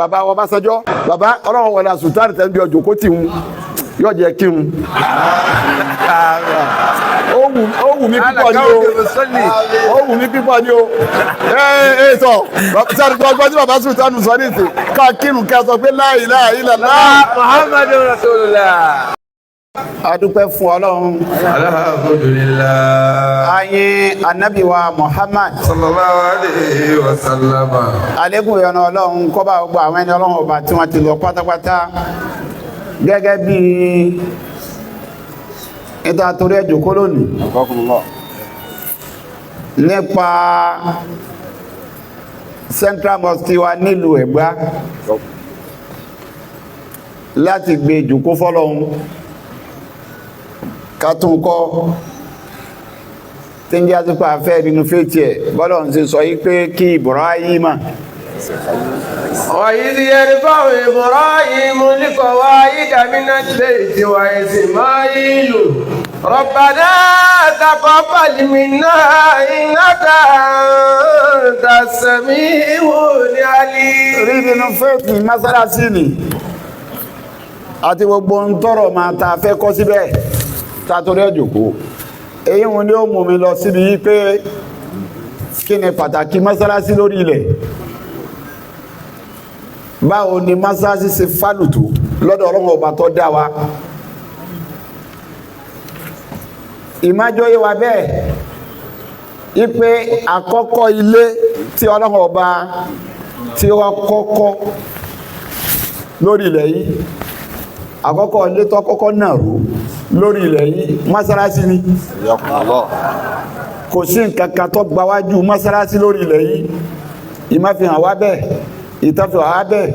bàbá Ọbásanjọ́ bàbá Ọlọ́run wọlé Sultan tẹ́ ń bí ọjọ́ kó tì ń yóò jẹ́ kí n ó wù mí pípọ̀ ní o sọ sáré tó ọgbọ́n tí bàbá Sultan sọ ní ìsìn ká kírun ká sọ pé la ilaha illallah Muhammadu Rasulullah. adúpẹ́ fún Ọlọ́run Alhamdulillah. ayé Ànábì wa Muhammad Sallallahu alayhi wa sallam. àlékún ìyọ́nú Ọlọ́run kó bá gbogbo àwọn ẹni Ọlọ́run ọba tí wọ́n ti lọ pátápátá gẹ́gẹ́ bí ìta torí ẹjọ́ kó lónìí nípa Central Mosque wa nílùú Ẹ̀gbá láti gbé ìjòkó fọ́lọ́run kátúnkọ́ tí ń jẹ́ àtúkọ̀ àfẹ́ nínú fètì ẹ̀ bọ́lọ̀ ń ṣe sọ yí pé kí Ibrahima وإذ يرفع إبراهيم القواعد من البيت وإسماعيل ربنا تقبل منا إنك أنت السميع العليم. rí nínú fètì mọ́sálásí ni àti gbogbo ń tọrọ máa ta fẹ́ kọ́ síbẹ̀ tàtórí ẹ̀jòkó èyí wọn ni ó mú mi lọ síbi yí pé kí ni pàtàkì mọ́sálásí lórí ilẹ̀ báwo ni mọ́sálásí ṣe fálùtù lọ́dọ̀ Ọlọ́run ọba tó dá wa ìmájọ́ yé wa bẹ́ẹ̀ ipé àkọ́kọ́ ilé tí Ọlọ́run ọba tí ó kọ́kọ́ lórí ilẹ̀ yìí àkọ́kọ́ ilé tó kọ́kọ́ náà rú lórí ilẹ̀ yìí mọ́sálásí ni kò sí nǹkan kan tó gbáwájú mọ́sálásí lórí ilẹ̀ yìí ìmáfihàn wá bẹ́ẹ̀ ìtọ́fẹ́ wá bẹ́ẹ̀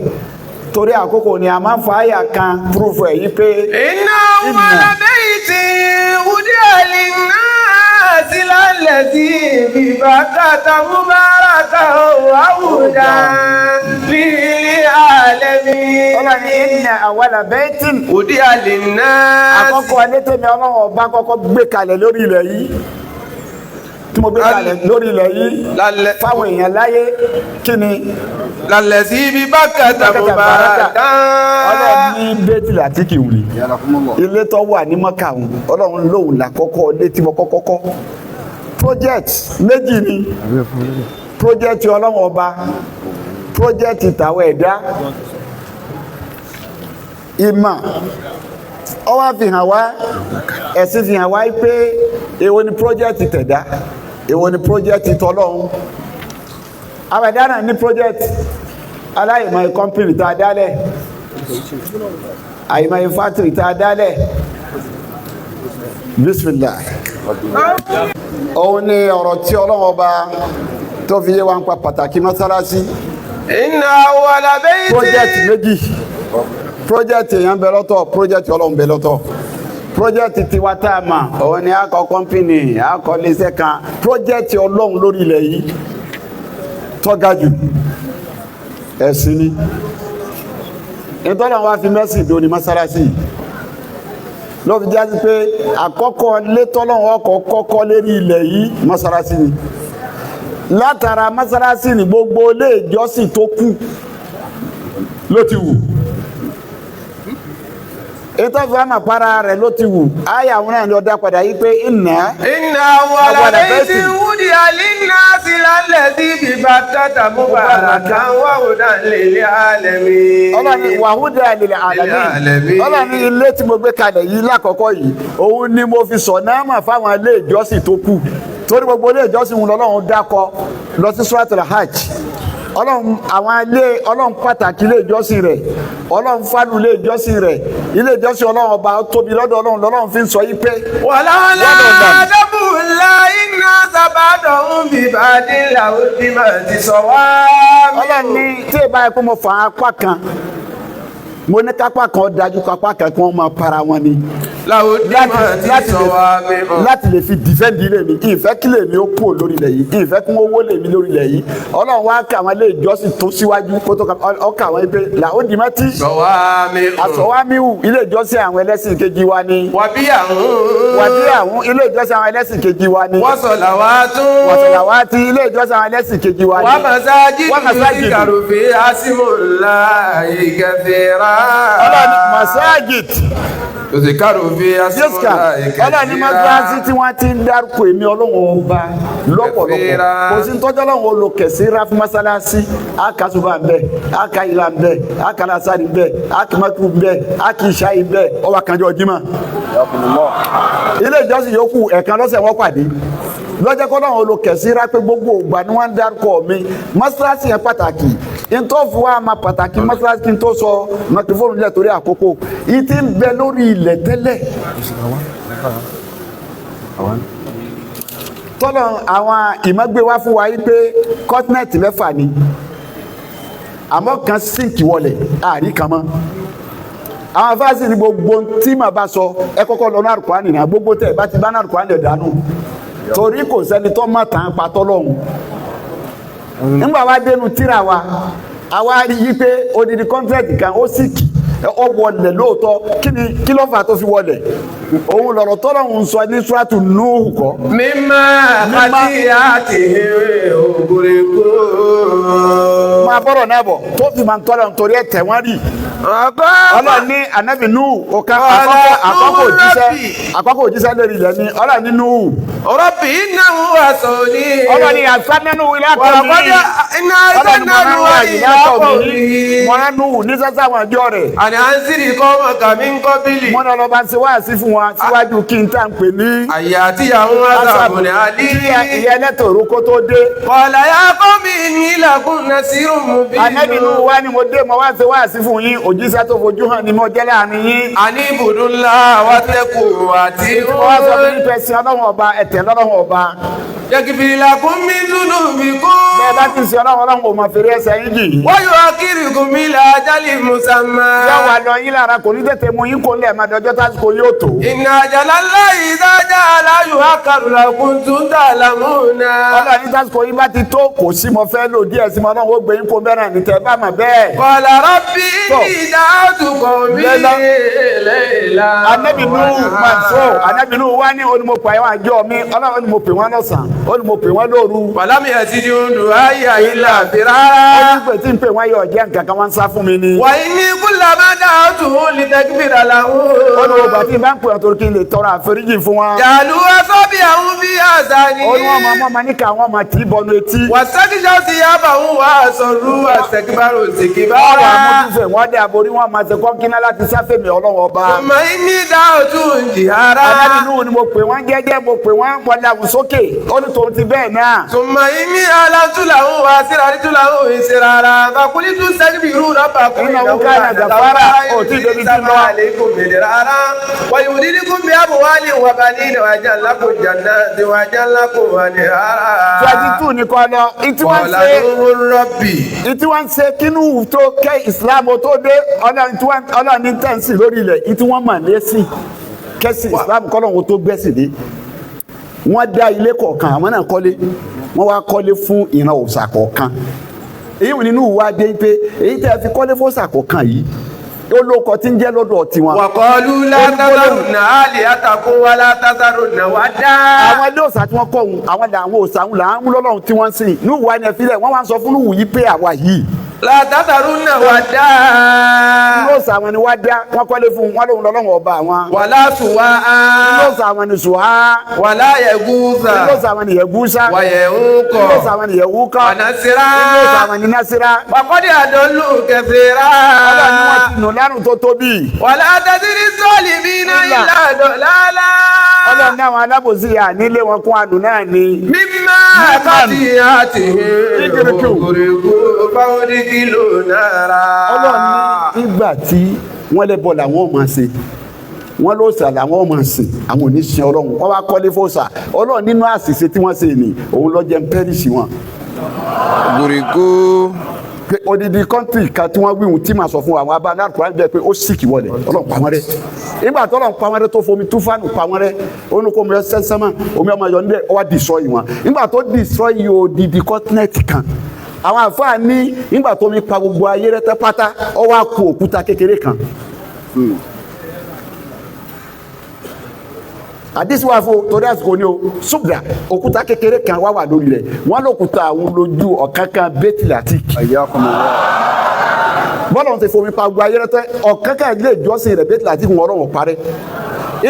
torí àkókò ni a máa ń fa àyà kan púrúfù ẹ̀ yí pé Inna awwala bayti wudi'a lin-nasi lalladhi bi Bakkata mubarakan wa hudan lil-alamin. ọlọ́ni inna awwala baytin Wudi'a lin-nasi. àkọ́kọ́ ilé tẹ́mi Ọlọ́run ọba kọ́kọ́ gbé kalẹ̀ lórí ilẹ̀ yìí tí mo gbé kalẹ̀ lórí ilẹ̀ yìí fáwọn èèyàn láyé kí ni lalladhi bi Bakkata mubarakan. Ọlọ́run ní bẹ́tìlì àti kìwìrì ilé tó wà ní Mọ́kà Ọlọ́run lóhùn làkọ́kọ́ ilé tí mo kọ́kọ́ kọ́ project méjì ni project Ọlọ́run ọba project tàwọn ẹ̀dá ìmọ̀ ó wá fi hàn wá ẹ̀sìn fi hàn wá pé èwo ni project tẹ̀dá èwo ni project tọ́lọ́run àwọn ẹ̀dá náà ní project aláìmọ̀ company tá a dálẹ̀ àìmọ̀ factory tá a dálẹ̀ bismillah òun ni ọ̀rọ̀ tí Ọlọ́run ọba tó fi yé wa ń pa pàtàkì mọ́sálásí Inna awwala bayti. project méjì project èèyàn bẹ lọ́tọ̀ project Ọlọ́run bẹ lọ́tọ̀ project tiwa tá a mà òun ni akọ company akọ iléeṣẹ́ kan project Ọlọ́run lórí ilẹ̀ yìí tọ́ga jù ẹ̀sìn ni ìtọ́lọ̀ wá fi mẹ́sìn ìdó ní mọ́sálásí ló fi jásí pé àkọ́kọ́ létọ́lọ́wọ́ ọkọ̀ kọ́kọ́ lérí ilẹ̀ yìí mọ́sálásí ni látara mọ́sálásí ni gbogbo ilé ìjọsìn tó kù ló ti wù ètò ìfàmà para rẹ̀ ló ti wù ayé àwọn náà ni ọdá padà yí pé Inna awwala bayti wudi'a lin-nasi lalladhi bi Bakkata mubarakan wa hudan lil-alamin. Ọlọ́ni wàhúdà lil-alamin. Ọlọ́ni ilé tí mo gbé kalẹ̀ yìí lákọ̀ọ́kọ́ yìí òun ni mo fi sọ náà fáwọn ilé ìjọsìn tó kù torí gbogbo ilé ìjọsìn wọn lọ́lọ́run dákọ lọ sí Suratul Hajj Ọlọ́run àwọn ilé Ọlọ́run pàtàkì ilé ìjọsìn rẹ̀ Ọlọ́run fánú ilé ìjọsìn rẹ̀ ilé ìjọsìn Ọlọ́run ọba tóbi lọ́dọ̀ Ọlọ́run lọ́lọ́run fi ń sọ yí pé wàlálà dábùlá iná sábàdàn bí bàdé làwọn bí màá ti sọ wá. Ọlọ́run ní tí ì báyìí pé mo fà apá kan mo ní kápá kan dájú kápá kan kí wọ́n máa para wọn ni láti lè fi defend ilé mi ìfẹ́ kí lè mi ó kú lórí ilẹ̀ yìí ìfẹ́ kí wọ́n wó lè mi lórí ilẹ̀ yìí ọlọ́run wá kà wọ́n lé ìjọsìn tó síwájú kó tó ọkà wọ́n pé làódìmẹ́tì àsọ̀wámíhù ilé ìjọsìn àwọn ẹlẹ́sìn kejì wa ni wàbíàhún ilé ìjọsìn àwọn ẹlẹ́sìn kejì wa ni wàsàlàwátì ilé ìjọsìn àwọn ẹlẹ́sìn kejì wa ni wàmàsájì kàròfé àsìmọ̀lá ìgẹ̀fẹ̀rà ọlọ́ni masajid ọlọ́ni mọ́sálásí tí wọ́n ti ń dárúkọ èmi ọlọ́run ọba lọ́pọ̀lọpọ̀ kò sí tọ́jú ọlọ́run olùkẹ̀sí ráfí mọ́sálásí akásùbà ń bẹ akáyìlá ń bẹ akálásárì ń bẹ akímọ́tù ń bẹ akíṣáì ń bẹ ọwọ́ kanjọ́ jímọ̀ ilé ìjọsìn yòókù ẹ̀kan lọ́sẹ̀ wọ́n pàdé lọ́jọ́ kọ́ náà olùkẹ̀sí rápẹ́ gbogbo ògbà ni wọ́n ń dárúkọ mi mọ́sálásí yẹn pàtàkì ntọ́ fún wa ma pàtàkì mọ́sálásí kí n tó sọ mọ́tífóònù lẹ̀ torí àkókò yìí ti ń bẹ lórí ilẹ̀ tẹ́lẹ̀ tọ́lọ̀ àwọn ìmọ̀gbé wá fún wa yìí pé kọ́tínẹ̀tì mẹ́fà ni àmọ́ kan sínkì wọlé àrí kan mọ́ àwọn afáàsì ni gbogbo tí màá bá sọ ẹ kọ́kọ́ lọ náà Kùránì náà gbogbo tẹ̀ bá ti bá náà Kùránì lẹ̀ dànù torí kò sẹ́ni tó má tàn pa tọ́lọ́hún nígbà wá dénú tíra wa àwa rí i pé odidi kọ́ńtẹ́ẹ̀tì kan ó sì kì ọ wọlé lóòótọ́ kí ló fà tó fi wọlé òun lọ̀rọ̀ tọ́lọ́hún sọ ní suratu Nuhu kọ́. mímá àti àti ògùrèkó. máa bọ́rọ̀ náà bọ̀ tó fi máa ń tọ́lọ̀ nítorí ẹ̀ tẹ̀ wọ́n rí. ọlọ́run ní anabi Nuhu òkà àkọ́kọ́ òjíṣẹ́ lórí ilẹ̀ ni ọlọ́run ní Nuhu. Rabbi innahu asawni. ọlọ́run ní àsánánú ilé àkọ́bí. mọ̀nà Nuhu ní sẹ́sẹ́ àwọn àjọ rẹ̀. àní à ń sírì kọ́ ọmọ kàmí ń kọ́ bílì. mọ̀nà lọ́ba ti wá sí fún wa síwájú kí n tà ń pè ní. àyà àti àwọn aṣàbò ní alí. ìyá ẹlẹ́tọ̀ orúkọ tó dé. qala ya qawmi inni lakum nasirun mubin. anabi Nuhu wá ní mo dé mo wá sí fún yín òjíṣẹ́ tó fojú hàn ní mo jẹ́ láàrin yín. àní ibudullah wattaqu àti wọ́n sọ fún ìfẹ́ sí ọlọ́run ọba ẹ̀tẹ̀ lọ́lọ́run ọba. yaghfir lakum min dhunubikum. bẹ́ẹ̀ bá ti sin ọlọ́run kò mọ̀ fèrè ẹsẹ̀ yín jì. wa yu'akhirukum ila ajalin musamma. yóò wá lọ yín lára kò ní tètè mú yín kó lẹ̀ máa dọjọ́ tásìkò yóò tó. inna ajalallahi idha jaa la yu'akhkharu law kuntum ta'lamuna. ọlọ́run ní tásìkò yín bá ti tó kò sí mo fẹ́ lò díẹ̀ sí mo náà ó gbé yín kó bẹ́ẹ̀ náà ní tẹ́ bá mọ̀ bẹ́ẹ̀. qala rabbi inni da'awtu qawmi layla. anabi Nuhu wá ní onímọ̀pọ̀ àwọn àjọ mi ọlọ́run ni mo pè wọ́n lọ́sàn-án ó ní mo pè wọ́n lóru. wàlámì yazidhum du'aya illa firara. ó ní pè tí ń pè wọ́n yọ ọ̀jẹ̀ nǹkan kan wọ́n ń sá fún mi ni. wa inni kullama da'awtuhum litakfira lahum. ó ní ọgbà tí n bá ń pè ọ́ torí kí n lè tọrọ àforíjì fún wọn. ja'alu asabi'ahum fi azanihim. ó ní wọn máa ní ká wọn máa tì í bọnu etí. wastaghshaw thiyabahum wa asarru wastakbaru istikbara. ọ̀rọ̀ àmójúfẹ̀ wọ́n dé àborí wọn máa ṣe kọ́ńkínná láti sáfẹ̀mí ọlọ́run ọba. thumma inni da'awtuhum jihara. anabi Nuhu ni mo pè wọ́n jẹ́jẹ́ mo pè wọ́n wọlé àwùsókè ó ní tòun ti bẹ́ẹ̀ náà. thumma inni a'lantu lahum wa asrartu lahum israra faqultu astaghfiru rabbakum innahu kana ghaffara. ó ti débi tí lọ. wa yumdidukum bi amwalin wa banina wa yaj'al lakum jannatin wa yaj'al lakum anhara. 22 ni kọ́ lọ. ìtí wọ́n ń ṣe kínú tó kẹ́ ìsìlámù tó dé ọlọ́run ní tẹ̀sí lórí ilẹ̀ ìtí wọ́n mà lẹ́sìn kẹ́sì ìsìlámù kọ́lọ́run tó gbẹ́sì dé. wọ́n dá ilé kọ̀ọ̀kan àwọn náà kọ́lé wọ́n wá kọ́lé fún ìran òòṣà kọ̀ọ̀kan. èyí wò nínú wa dé pé èyí tẹ́ fi kọ́lé fún òòṣà kọ̀ọ̀kan yìí ó lóko tí ń jẹ́ lọ́dọ̀ tiwọn. wa qalu la tadharunna alihatakum wa la tadharunna wadda. àwọn ilé òòṣà tí wọ́n kọ́ òun àwọn làwọn òòṣà òun là ń mú lọ́lọ́run tí wọ́n ń sìn ní ìwà ẹni ẹ̀fílẹ̀ wọ́n wá ń sọ fún ìwù yìí pé àwa yìí. la tadharunna wadda. ilé òòṣà àwọn ni wá dá wọ́n kọ́lé fún wọn lóhun lọ́lọ́run ọba àwọn. wala suwa'a. ilé òòṣà àwọn ni sùhá. wala yagusa. ilé òòṣà àwọn ni yẹgúsá. wa ya'uqa. ilé òòṣà àwọn ni yẹwúká. wa nasira. ilé òòṣà àwọn ni násírà. wa qad adallu kathira. ọlọ́run ni wọ́n ti nù lárùn tó tóbi. wala tazidi zalimina illa dalala. ọlọ́run ní àwọn alábòsí yà nílé wọn kún àdùn náà ni. mimma qatiyatihim ògùrègù fáwọdìkìlò náírà. ọlọ́run ní ìgbà tí wọ́n lè bọ̀ làwọn máa ṣe wọ́n ló sà làwọn máa sìn àwọn oníṣẹ́ ọlọ́run wọ́n wá kọ́lé fòsà ọlọ́run nínú àṣìṣe tí wọ́n ṣe ni òun lọ jẹ́ pẹ́rìṣì wọn. ògùrègù pé odidi country kan tí wọ́n wí ohun tí màá sọ fún àwọn abáná kúrò bẹ́ẹ̀ pé ó sì kì wọlé Ọlọ́run pa wọ́n rẹ́ nígbà tó Ọlọ́run pa wọ́n rẹ́ tó fomi túfánù pa wọ́n rẹ́ ó ní kó omi rẹ́ sẹ́sẹ́mà omi ọmọ yọ níbẹ̀ ó wá destroy wọn nígbà tó destroy odidi continent kan àwọn àfáà ní nígbà tó mi pa gbogbo ayé rẹ́ tẹ́ pátá ó wá kù òkúta kékeré kan àdísí wà fún torí àsìkò ní o ṣùgbọ́n òkúta kékeré kan wá wà lórí rẹ̀ wọ́n lókúta àwọn lójú ọ̀kánkán bẹ́tìlátì bọ́lá ti fomi pa gbogbo ayé rẹ̀ tẹ́ ọ̀kánkán ilé ìjọsìn rẹ̀ bẹ́tìlátì wọn ọ̀rọ̀ parẹ́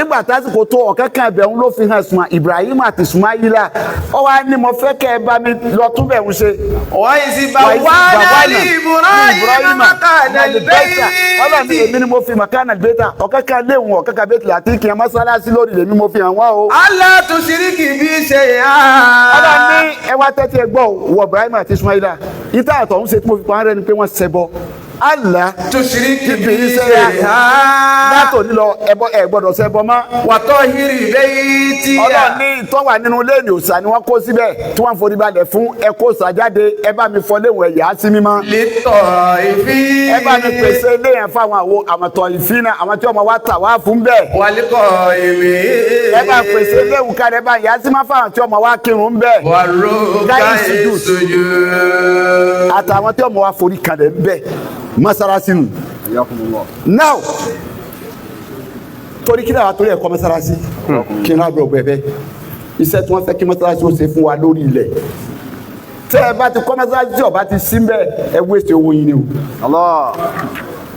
ìgbà tásìkò tó ọ̀kánkán ẹ̀bẹ̀ ń ló fi hàn sùn Ibrahim àti Ismaila ó wá ní mo fẹ́ kẹ́ ẹ bá mi lọ tún bẹ̀ ń ṣe. wọ́n yìí sì bá wà ní Ibrahim makana al-bayta ọlọ́run ní èmi ni mo fi makana al-bayta ọ̀kánkán léwu ọ̀kánkán bẹ́tìlátì kí ẹ mọ́sálásí lórí lèmi mo fi hàn wá o. Allah tushriki bi shay'a. ọlọ́run ní ẹ wá tẹ́tí ẹ gbọ́ wọ Ibrahim àti Ismaila ìta àtọ̀ ń ṣe tí mo fi pa rẹ ni pé wọ́n ṣẹbọ Allah tushriki bi shay'a. látò nílọ ẹbọ ẹ gbọ́dọ̀ ṣẹbọ mọ́. wa tahhiri bayti. ọlọ́run ní ìtọ́wà nínú léènì òòṣà ni wọ́n kó síbẹ̀ tí wọ́n forí balẹ̀ fún ẹ kó sàjáde ẹ bá mi fọ léwọ̀n ẹ̀yà sí mímọ́. lit-ta'ifin. ẹ bá mi pèsè léyìn fáwọn àwọn ta'ifina àwọn tí wọ́n wá tà wá fún bẹ́ẹ̀. wal-qa'imin. ẹ bá pèsè léwu kalẹ̀ bá yà sí má fáwọn tí wọ́n wá kírun bẹ́ẹ̀. war-ruk'i sujud. àtàwọn tí wọ́n wá forí kalẹ̀ bẹ́ẹ̀ mọ́sálásí nù. now torí kí náà torí ẹ̀kọ́ mọ́sálásí kí náà bẹ̀rẹ̀ bẹ̀rẹ̀ iṣẹ́ tí wọ́n fẹ́ kí mọ́sálásí ó ṣe fún wa lórí ilẹ̀ tẹ́ ẹ bá ti kọ́ mọ́sálásí ọba ti sí bẹ́ẹ̀ ẹ wéṣẹ̀ owó yín ni o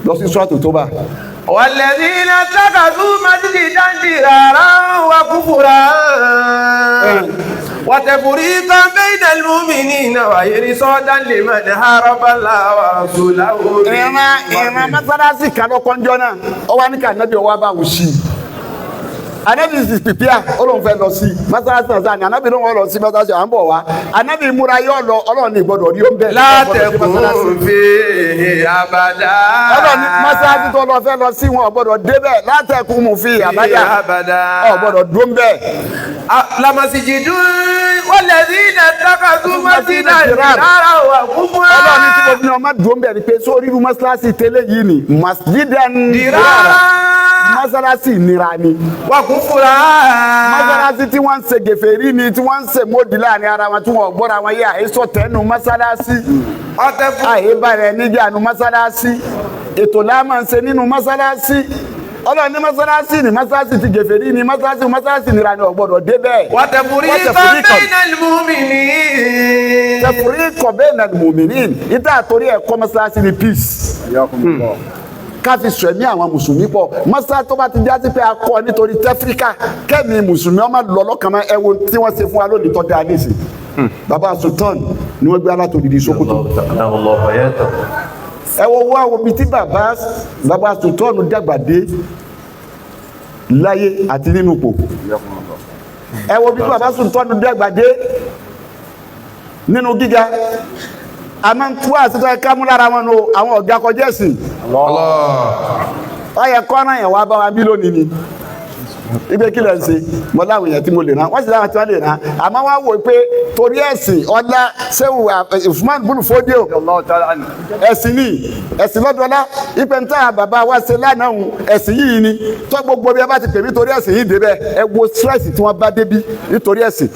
lọ sí sọ́ọ̀tù tó bá. والذين اتخذوا مسجدا ضرارا وكفرا وتفريقا بين المؤمنين وإرصادا لمن حارب الله ورسوله. ìran mọ́sálásí kan ló kọ́njọ́ náà ó wá ní ká nábì ọwọ́ bá wù sí i anabi sì pìpìà ó lóun fẹ́ lọ sí mọ́sálásí náà sáà ní anabi lóun lọ sí mọ́sálásí à ń bọ̀ wá anabi múra yóò lọ Ọlọ́run ní ìgbọ́dọ̀ rí ó ń bẹ̀. látẹ̀kùn fi abada. Ọlọ́run ní mọ́sálásí tó lọ fẹ́ lọ sí wọn ò gbọ́dọ̀ débẹ̀ látẹ̀kùn fi abada ò gbọ́dọ̀ dúró ń bẹ̀. lamasijidu walladhina ittakhadhu masjidan dirara wa kufra. Ọlọ́run ní tí mo fi ní ọmọ dúró ń bẹ̀ ni pé sórí irú mọ́sálásí tẹ́lẹ̀ yìí ni masjidan dirara mọ́sálásí ìnira ni. wà kún fúra. mọ́sálásí tí wọ́n ń ṣe gèfèrí ni tí wọ́n ń ṣe mọ́dì láàrin ara wọn tí wọ́n gbọ́ra wọn yé àhesọ tẹ́nu mọ́sálásí. ọtẹ fún. àhebàrẹ̀ níjà nu mọ́sálásí ètò láàmà ń ṣe nínú mọ́sálásí. Ọlọ́run ní mọ́sálásí ni mọ́sálásí ti gèfèrí ni mọ́sálásí ìnira ni ò gbọ́dọ̀ débẹ̀. wàtẹ̀fùríkọ̀ bainal mu'minin. tẹ̀fùríkọ̀ bainal mu'minin ìta àtòrí ẹ̀kọ́ mọ́sálásí ni peace. ká fi sọ ẹ̀mí àwọn mùsùlùmí pọ̀ mọ́sálásí tó bá ti já sí pé a kọ́ nítorí tẹ́fíríkà kẹ́mi mùsùlùmí ọmọ lọ lọ́kàn máa ẹ̀wọ̀n tí wọ́n ṣe fún wa lónìí tọ́jú àdéhìí baba Sultan ni wọ́n gbé alátòdìdí Sokoto ẹ wo wá wo bí tí baba Sultan dàgbà dé láyé àti nínú ipò ẹ wo bí baba Sultan dàgbà dé nínú gíga a máa ń tú àṣetọ́ ẹ̀ka mú lára wọn o àwọn ọ̀gá kọjá ẹ̀sìn ọ̀yẹ̀ kọ́nà yẹn wá bá wa bí lónìí ni ibi kí lè ń ṣe mọ láwọn èèyàn tí mo lè rán wọ́n sì láwọn tí wọ́n lè rán àmọ́ wọ́n wò pé torí ẹ̀sìn ọ̀la sẹ́wù Usman bùnú fódíò ẹ̀sìn ní ẹ̀sìn lọ́dọọlá ìpè ń tàn bàbá wa ṣe lánàá ẹ̀sìn yìí ni tó gbogbo bí ẹ bá ti pè mí torí ẹ̀sìn yìí débẹ̀ ẹ wo stress tí wọ́n bá débi nítorí ẹ̀sìn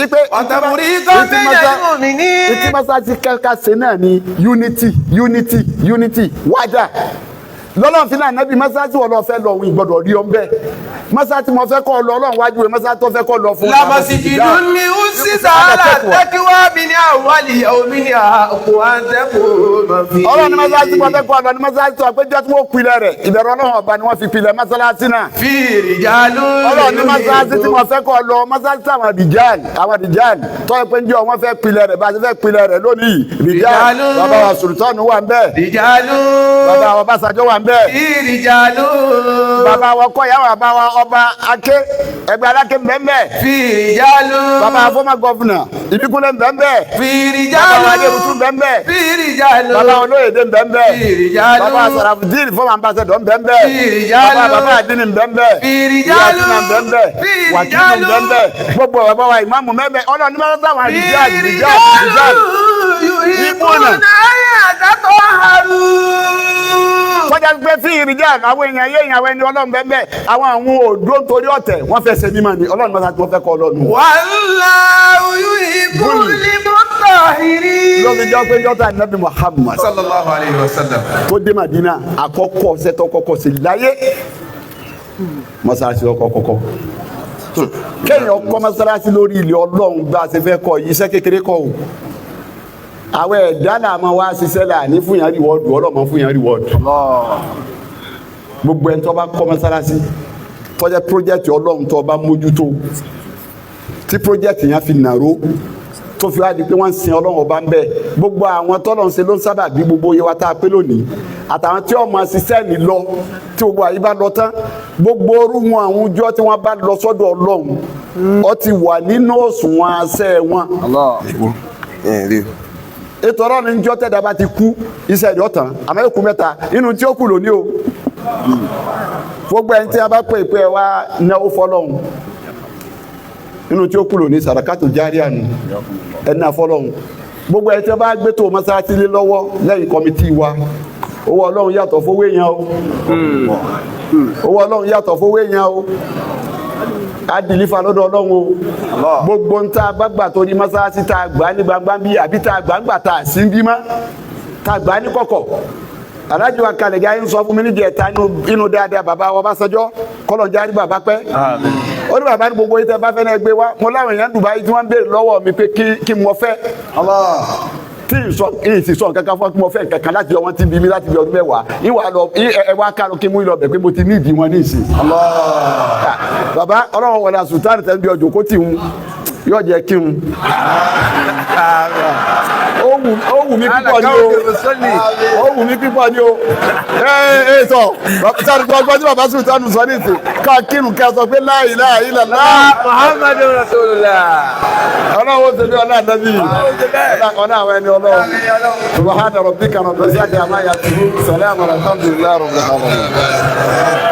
ipe ọ̀tẹ̀fùríkọ̀ bainal mu'minin. ìtí mọ́sáàsì kẹ́kẹ́ ṣe náà ni unity wájà lọ́lọ́run fi náà nẹ́bí mọ́sáàsì wọ́n lọ fẹ́ lọ òun ìgbọ́dọ̀ rí ọ́n bẹ́ẹ̀ mọ́sáàsì mo fẹ́ kọ́ lọ ọlọ́run wájú rẹ̀ mọ́sáàsì tó fẹ́ kọ́ lọ fún. lamasijidu ni usisa ala taqwa min awwali yawmin haqqu an taquma fihi. ọlọ́run ní mọ́sáàsì mo fẹ́ kọ́ lọ ní mọ́sáàsì tó àpéjọ tí wọ́n pilẹ̀ rẹ̀ ìbẹ̀rù ọlọ́run ọba ni wọ́n fi pilẹ̀ mọ́sáàsì náà. fi rijalun. ọlọ́run ní mọ́sáàsì tí mo fẹ́ kọ́ lọ mọ́sáàsì àwọn rìjàl tó yẹ pé njẹ́ wọ́n fẹ́ pilẹ̀ rẹ̀ bá a ti fẹ́ pilẹ̀ rẹ̀ lónìí rìjàl bàbá wa Sultan wà ń bẹ́ẹ̀ rijalun. bàbá wa Ọbásanjọ́ wà ń bẹ́ẹ̀ ìrìjàlú. bàbá wa kọ́ yà wà bá wa ọba Aké ẹgbẹ́ Aláké mbẹ́mbẹ́. fìrìjàlú. bàbá wa fọ́mà gọ́fúnà Ìbíkúnlé mbẹ́mbẹ́. fìrìjàlú. bàbá wa Adébútú mbẹ́mbẹ́. fìrìjàlú. bàbá wa Olóyèdè mbẹ́mbẹ́. fìrìjàlú. bàbá wa Sàràfùdíìnì fọ́mà ambassadọ̀ mbẹ́mbẹ́. fìrìjàlú. bàbá Àdínì mbẹ́mbẹ́. fìrìjàlú. Ìyá mbẹ́mbẹ́. Wàkílù mbẹ́mbẹ́. gbogbo bàbá wa ìmáàmù mbẹ́mbẹ́. ọlọ́run ní bá yuhibbuna an yatatahharu. Kọjá pé fi ìrìjà àwọn èèyàn yé ìyàwó ẹni ọlọ́run bẹ́ẹ̀ àwọn òdó nítorí ọ̀tẹ̀ wọ́n fẹ́ ṣe mímọ́ ni ọlọ́run náà tí wọ́n fẹ́ kọ́ ọlọ́run. Wallahu yuhibbul mutahhirin. Lọ́bi jọ́ pé jọ́ta Nabi Muhammad sallallahu alayhi wa sallam tó dé Madina àkọ́kọ́ ṣẹ́tọ́ kọ́kọ́ sí láyé mọ́sálásí ọkọ̀ kéèyàn kọ́ mọ́sálásí lórí ilẹ̀ ọlọ́run bá a ṣe fẹ́ kọ́ iṣẹ́ kékeré kọ́ o àwọn ẹ̀dá náà máa wá ṣiṣẹ́ là ní fún yàn rìwọ́ọ̀dù ọlọ́mọ fún yàn rìwọ́ọ̀dù gbogbo ẹni tó bá kọ́ mọ́sálásí tó jẹ́ pírójẹ́tì ọlọ́run tó bá mójútó tí pírójẹ́tì yẹn fi nàró tó fi wá di pé wọ́n ń sin ọlọ́run ọba ń bẹ̀ gbogbo àwọn tọ́lọ́run ṣe ló ń sábà bí gbogbo iye wa tá a pé lónìí àtàwọn tí ọmọ ṣiṣẹ́ ní lọ tí gbogbo àyè bá lọ tán gbogbo orú wọn àwọn ọjọ́ tí wọ́n bá lọ sọ́dọ̀ ọlọ́run ó ti wà nínú òṣùwọ̀n àṣẹ wọn. ètò ọ̀rọ̀ ni njọ́ tẹ̀dá bá ti kú iṣẹ́ ìdí ọ̀tàn àmọ́ èkú mẹ́ta inú tí ó kù lónìí o gbogbo ẹni tí a bá pè pé wá náwó fọlọ́hún inú tí ó kù lónìí sàràkàtù járíà nù ẹni àfọlọ́hún gbogbo ẹni tí a bá gbé tó mọ́sálásí lé lọ́wọ́ lẹ́yìn kọ́mítì wa owó ọlọ́run yàtọ̀ fowó èèyàn o owó ọlọ́run yàtọ̀ fowó èèyàn o adìlífà lọ́dọ̀ ọlọ́run o gbogbo ń tá a bá gbà tó ní mọ́sálásí tá a gbà ní gbangba bí àbí tá a gbà ń gbà tá a sí ń bí mọ́ tá a gbà ní kọ̀kọ̀ Alhaji wa kalẹ̀ gá ń sọ fún mi nídìí ẹ̀ta inú dáadáa bàbá wa Ọbásanjọ́ kọ́lọ̀njá ní bàbá pẹ́ ó ní bàbá ní gbogbo yìí tẹ́ bá fẹ́ náà gbé wá mo láwọn èèyàn Dubai tí wọ́n ń béèrè lọ́wọ́ mi pé kí mo fẹ́ tí ìsì sọ nǹkan fún mo fẹ́ nǹkan láti ọwọ́n tí bí mi láti bí ọdún mẹ́wàá ìwà lọ ẹwà kárò kí mú ìlọ bẹ̀ pé mo ti ní ìdí wọn ní ìsìn. bàbá ọlọ́run wọlé Sultan tẹ́ ń bí ọjọ́ kó tì ń yóò jẹ́ kí n. ó wù mí púpọ̀ ni o ó wù mí púpọ̀ ni o sọ sáré gbọ́dọ̀ tí bàbá Sultan sọ ní ìsìn ká kírun ká sọ pé la ilaha illallah Muhammadur Rasulullah. ọlọ́run ó ṣe bí ọlá àdábì ọlá àwọn ẹni ọlọ́run subhana rabbika rabbil izzati amma yasifun salamun alhamdulillahi rabbil alamin.